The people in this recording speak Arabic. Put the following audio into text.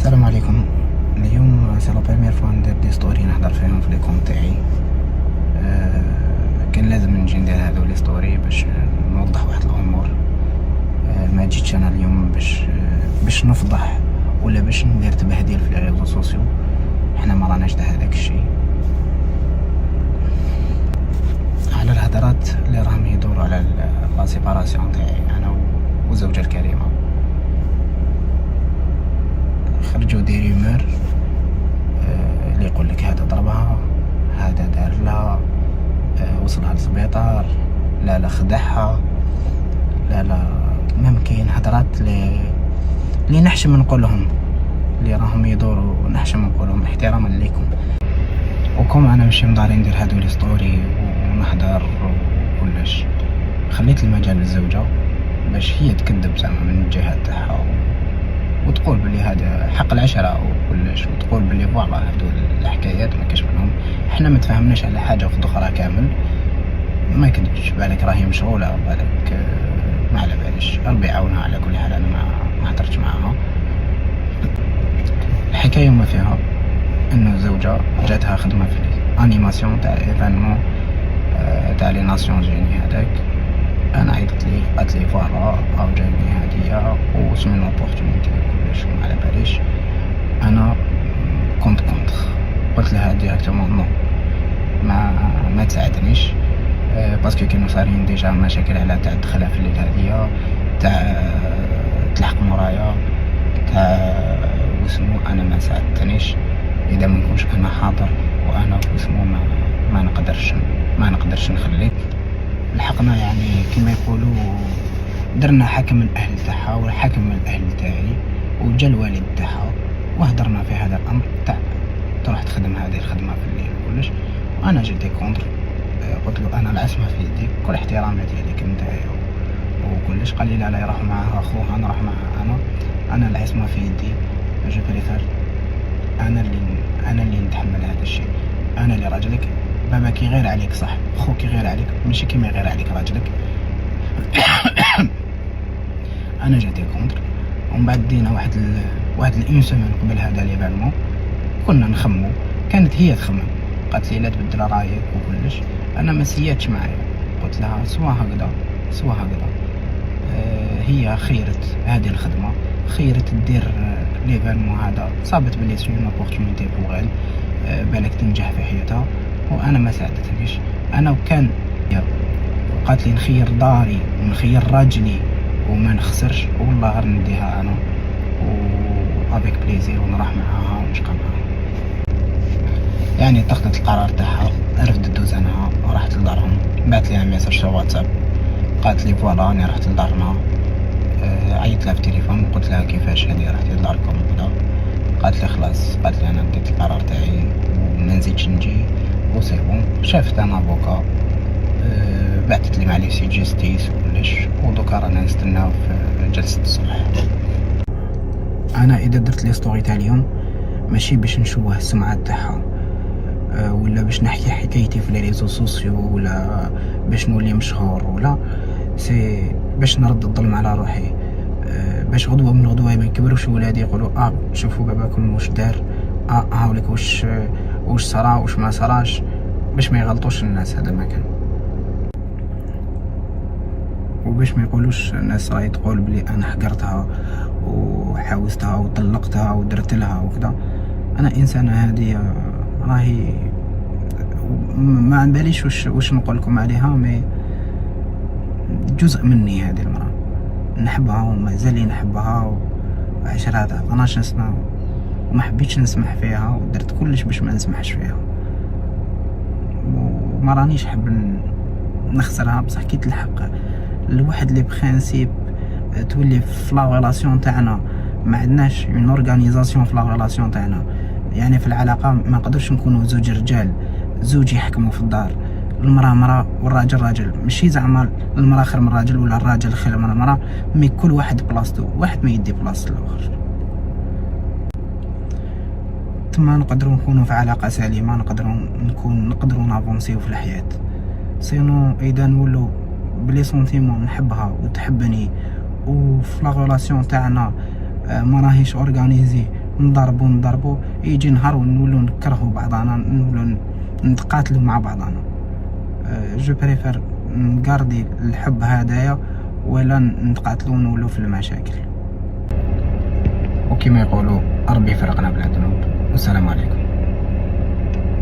السلام عليكم. اليوم سي لا بروميير فوا ندير دي ستوري نهضر فيهم في لي كونت تاعي. كان لازم نجي ندير هادو لي ستوري باش نوضح واحد الامور. ما جيتش انا اليوم باش نفضح ولا باش ندير تبهديل في لي ريزو سوسيو. حنا ما راناش دا هذاك الشيء. على الهدرات اللي راهم يدوروا على لا سيباراسيون تاعي انا والزوجه الكريمه، خرجوا دي ريمور اللي يقول لك هذا ضربها، هذا دار لها، وصلها للسبيطار، لا خدعها، لا ممكن هدرات اللي نحشم نقولهم، اللي راهم يدوروا نحشم نقولهم احتراما ليكم. وكم انا ماشي مداري ندير هادو لي ستوري ونهدر وكلش، خليت المجال للزوجه باش هي تكذب زعما من الجهه تاعها وتقول بلي هذا حق العشرة وكلش، وتقول بلي فوالا هادو الحكايات ما كاش منهم، حنا ما تفاهمناش على حاجه وخد اخرى كامل. ما كدبش، بالك راهي مشغوله، بالك ما على باليش، ربي يعاونها. على كل حال انا ما هضرتش معاها. الحكايه ما فيها انه الزوجه جاتها خدمه في انيماسيون تاع ايفينمون تاع لي ناسيون جيني هذاك. انا قالت لي فوالا او جايني هديه وسمين اوبورتونيتي كلش وما على باليش. انا كنت كونتر، قلت لها ديريكتومون نو، ما تساعدنيش، باسكو كانوا صارين ديجا مشاكل على تاع دخلها في الليل هذيا، تاع تلحق مورايا، تاع واسمو. انا ما ساعدتنيش اذا ما نكونش انا حاضر، وانا واسمو ما نقدرش نخليك. لحقنا يعني كما يقولوا، درنا حكم الاهل تاعها والحكم من الاهل تاعي، وجا الوالد تاعها وهدرنا في هذا الامر تاع تروح تخدم هذه الخدمه في الليل وكلش. وانا جيت كونتر، قلت له انا العصمه في يديك، كل احتراماتي ليك انت وكلش. قال لي لا يروح معها اخوها، انا راح معها انا العصمه في يدي. جو بريفير انا اللي نتحمل هذا الشيء، انا اللي راجلك. باباك يغير عليك صح، خوك يغير عليك، ماشي كيما يغير عليك راجلك. انا جيت كونتر، ومن بعد دينا واحد الان سيمين قبل هذا ليفينمون كنا نخمو، كانت هي تخمم، قالت لي لا تبدل رايك وكلش. انا ما سياتش معايا، قلت لها سوا هكذا هي خيرت هذه الخدمه، خيرت دير ليفينمون هذا، صابت بلي سي اون اوبورتونيتي بوغ إل، بالك تنجح في حياتها، وانا ما ساعدتنيش. انا وكان قالت لي نخير داري ونخير راجلي وما نخسرش، والله غير نديها انا وافيك بليزير ونروح معاها ونشقى معاها. يعني اتخذت القرار تاعها، رفدت دوزانها ورحت لدارهم. بعثت لها ميساج في واتساب، قالت لي فوالا راني رحت لدارنا. عيطت لها في التليفون، قلت لها كيفاش هذه رحتي لداركم وكذا. قالت لي خلاص، قالت لي انا ديت القرار تاعي وما نزيدش نجي وسي بون. شافت انا افوكا، بعثت لي مع لي سي جيستيس وكلش، ودوكا رانا نستناو في جلسه الصباح. انا اذا درت لي ستوري تاع اليوم ماشي باش نشوه السمعه تاعها، ولا باش نحكي حكايتي في لي ريزو سوسيو، ولا باش نولي مشهور، ولا سي باش نرد الظلم على روحي، باش غدوه من غدوه ما يكبروش ولادي يقولوا شوفوا باباكم واش دار، هاوليك واش صرا واش ما صراش، باش ما يغلطوش الناس. هذا ما كان، وباش ما يقولوش الناس راهي تقول بلي انا حقرتها وحاوزتها وطلقتها ودرت لها وكذا. انا انسانه هذه راهي ما عن باليش واش نقول لكم عليها، مي جزء مني هذه المراه، نحبها ومازال نحبها، وعشرة 12 سنه وما حبيتش نسمح فيها، ودرت كلش باش ما نسمحش فيها، وما رانيش حاب نخسرها. بصح كي تلحق الواحد لي برينسيپ تولي في لا ريلاسيون تاعنا، ما عندناش اون اورغانيزاسيون في لا ريلاسيون تاعنا. يعني في العلاقه ما نقدرش نكونوا زوج رجال، زوج يحكموا في الدار، المراه مراه والراجل راجل. ماشي زعما المراه خير من الراجل ولا الراجل خير من المراه، مي كل واحد بلاصتو، واحد ما يدي بلاصه الاخر. تما نقدروا نكونوا في علاقه سليمه، نقدروا نافونسيو في الحياه. سينو اذا نولوا بلي سونتيمون نحبها وتحبني، وفي لا ريلاسيون تاعنا ما راهيش اورغانيزي نضربو يجي نهار ونولو نكرهو بعضنا، نولو نتقاتلو مع بعضنا. جو بريفير نقاردي الحب هدايا ولا نتقاتلو ونولو في المشاكل. وكما يقولوا ربي فرقنا بلا ذنوب. والسلام عليكم.